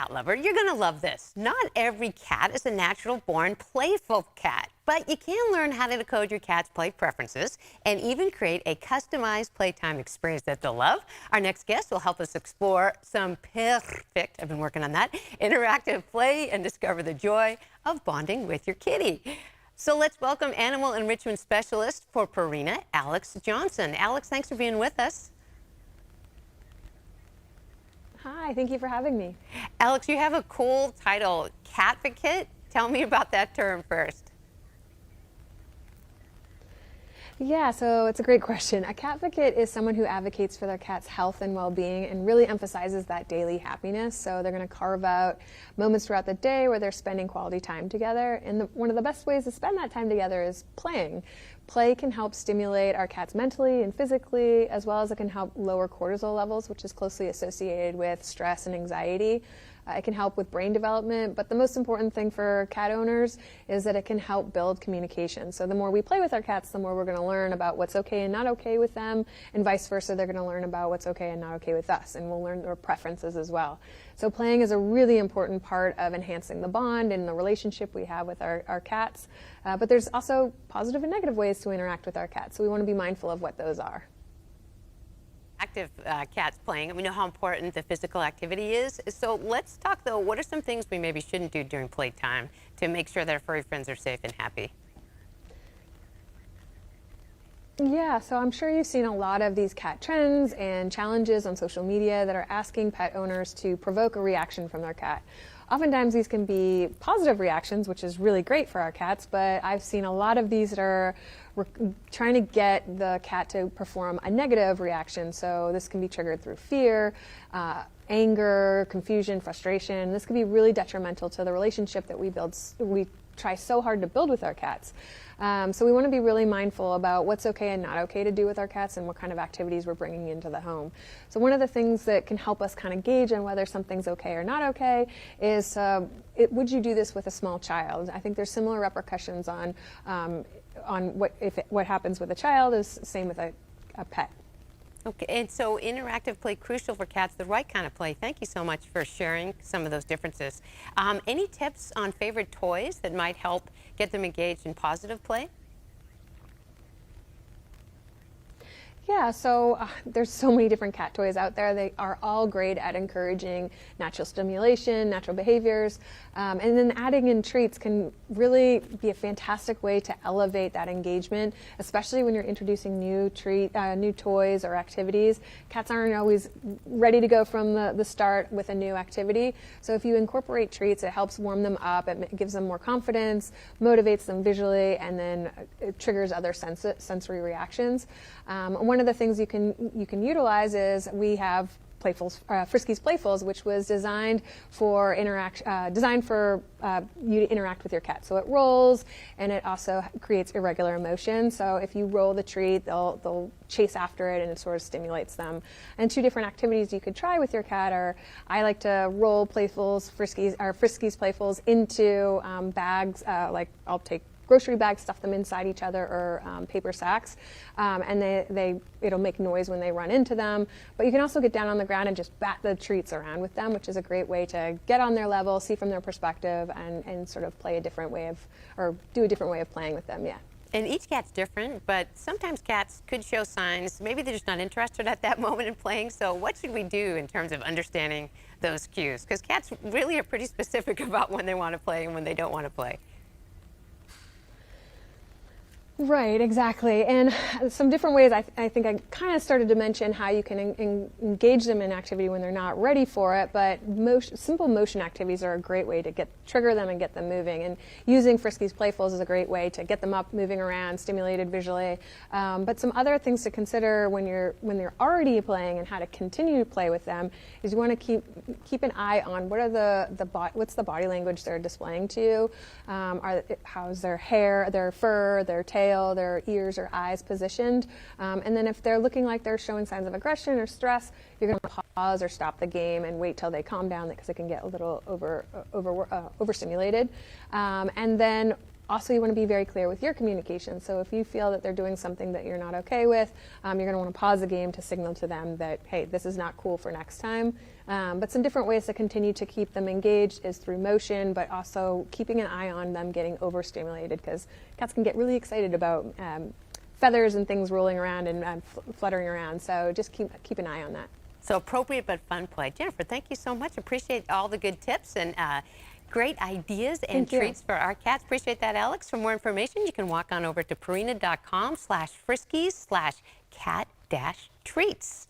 cat lover, you're going to love this. Not every cat is a natural born playful cat, but you can learn how to decode your cat's play preferences and even create a customized playtime experience that they'll love. Our next guest will help us explore some perfect, I've been working on that, interactive play and discover the joy of bonding with your kitty. So let's welcome Animal Enrichment Specialist for Purina, Alex Johnson. Alex, thanks for being with us. Hi, thank you for having me. Alex, you have a cool title, Catvocate. Tell me about that term first. Yeah, so it's a great question. A Catvocate is someone who advocates for their cat's health and well-being and really emphasizes that daily happiness. So they're going to carve out moments throughout the day where they're spending quality time together. And one of the best ways to spend that time together is playing. Play can help stimulate our cats mentally and physically, as well as it can help lower cortisol levels, which is closely associated with stress and anxiety. It can help with brain development, but the most important thing for cat owners is that it can help build communication. So the more we play with our cats, the more we're going to learn about what's okay and not okay with them, and vice versa, they're going to learn about what's okay and not okay with us, and we'll learn their preferences as well. So playing is a really important part of enhancing the bond and the relationship we have with our cats, but there's also positive and negative ways to interact with our cats, so we want to be mindful of what those are. Active cats playing, we know how important the physical activity is. So let's talk though, what are some things we maybe shouldn't do during playtime to make sure that our furry friends are safe and happy? Yeah, so I'm sure you've seen a lot of these cat trends and challenges on social media that are asking pet owners to provoke a reaction from their cat. Oftentimes these can be positive reactions, which is really great for our cats, but I've seen a lot of these that are trying to get the cat to perform a negative reaction. So this can be triggered through fear, anger, confusion, frustration. This can be really detrimental to the relationship that we try so hard to build with our cats. So we want to be really mindful about what's okay and not okay to do with our cats and what kind of activities we're bringing into the home. So one of the things that can help us kind of gauge on whether something's okay or not okay is would you do this with a small child? I think there's similar repercussions on what happens with a child is same with a pet. Okay, and so interactive play crucial for cats, the right kind of play. Thank you so much for sharing some of those differences. Any tips on favorite toys that might help get them engaged in positive play? Yeah, so there's so many different cat toys out there. They are all great at encouraging natural stimulation, natural behaviors, and then adding in treats can really be a fantastic way to elevate that engagement, especially when you're introducing new toys or activities. Cats aren't always ready to go from the start with a new activity, so if you incorporate treats, it helps warm them up, it gives them more confidence, motivates them visually, and then it triggers other sensory reactions. One of the things you can utilize is we have Playfuls, Friskies Playfuls, which was designed for you to interact with your cat. So it rolls, and it also creates irregular emotion. So if you roll the treat, they'll chase after it, and it sort of stimulates them. And two different activities you could try with your cat are, I like to roll Playfuls, Friskies Playfuls into bags. Like I'll take grocery bags, stuff them inside each other, or paper sacks, and it'll make noise when they run into them. But you can also get down on the ground and just bat the treats around with them, which is a great way to get on their level, see from their perspective, and sort of play a different way do a different way of playing with them. Yeah. And each cat's different, but sometimes cats could show signs. Maybe they're just not interested at that moment in playing. So what should we do in terms of understanding those cues? Because cats really are pretty specific about when they want to play and when they don't want to play. Right, exactly. And some different ways, I think I kind of started to mention how you can engage them in activity when they're not ready for it, but simple motion activities are a great way to trigger them and get them moving. And using Friskies Playfuls is a great way to get them up, moving around, stimulated visually. But some other things to consider when you're already playing and how to continue to play with them is you want to keep an eye on what's the body language they're displaying to you. How's their hair, their fur, their tail, their ears or eyes positioned, and then if they're looking like they're showing signs of aggression or stress, you're going to pause or stop the game and wait till they calm down because it can get a little overstimulated. And then Also, you want to be very clear with your communication. So if you feel that they're doing something that you're not okay with, you're going to want to pause the game to signal to them that, hey, this is not cool for next time. But some different ways to continue to keep them engaged is through motion, but also keeping an eye on them getting overstimulated, because cats can get really excited about feathers and things rolling around and fluttering around. So just keep an eye on that. So appropriate but fun play. Jennifer, thank you so much. Appreciate all the good tips and great ideas and Thank you. treats for our cats. Appreciate that, Alex. For more information, you can walk on over to purina.com/friskies/cat-treats.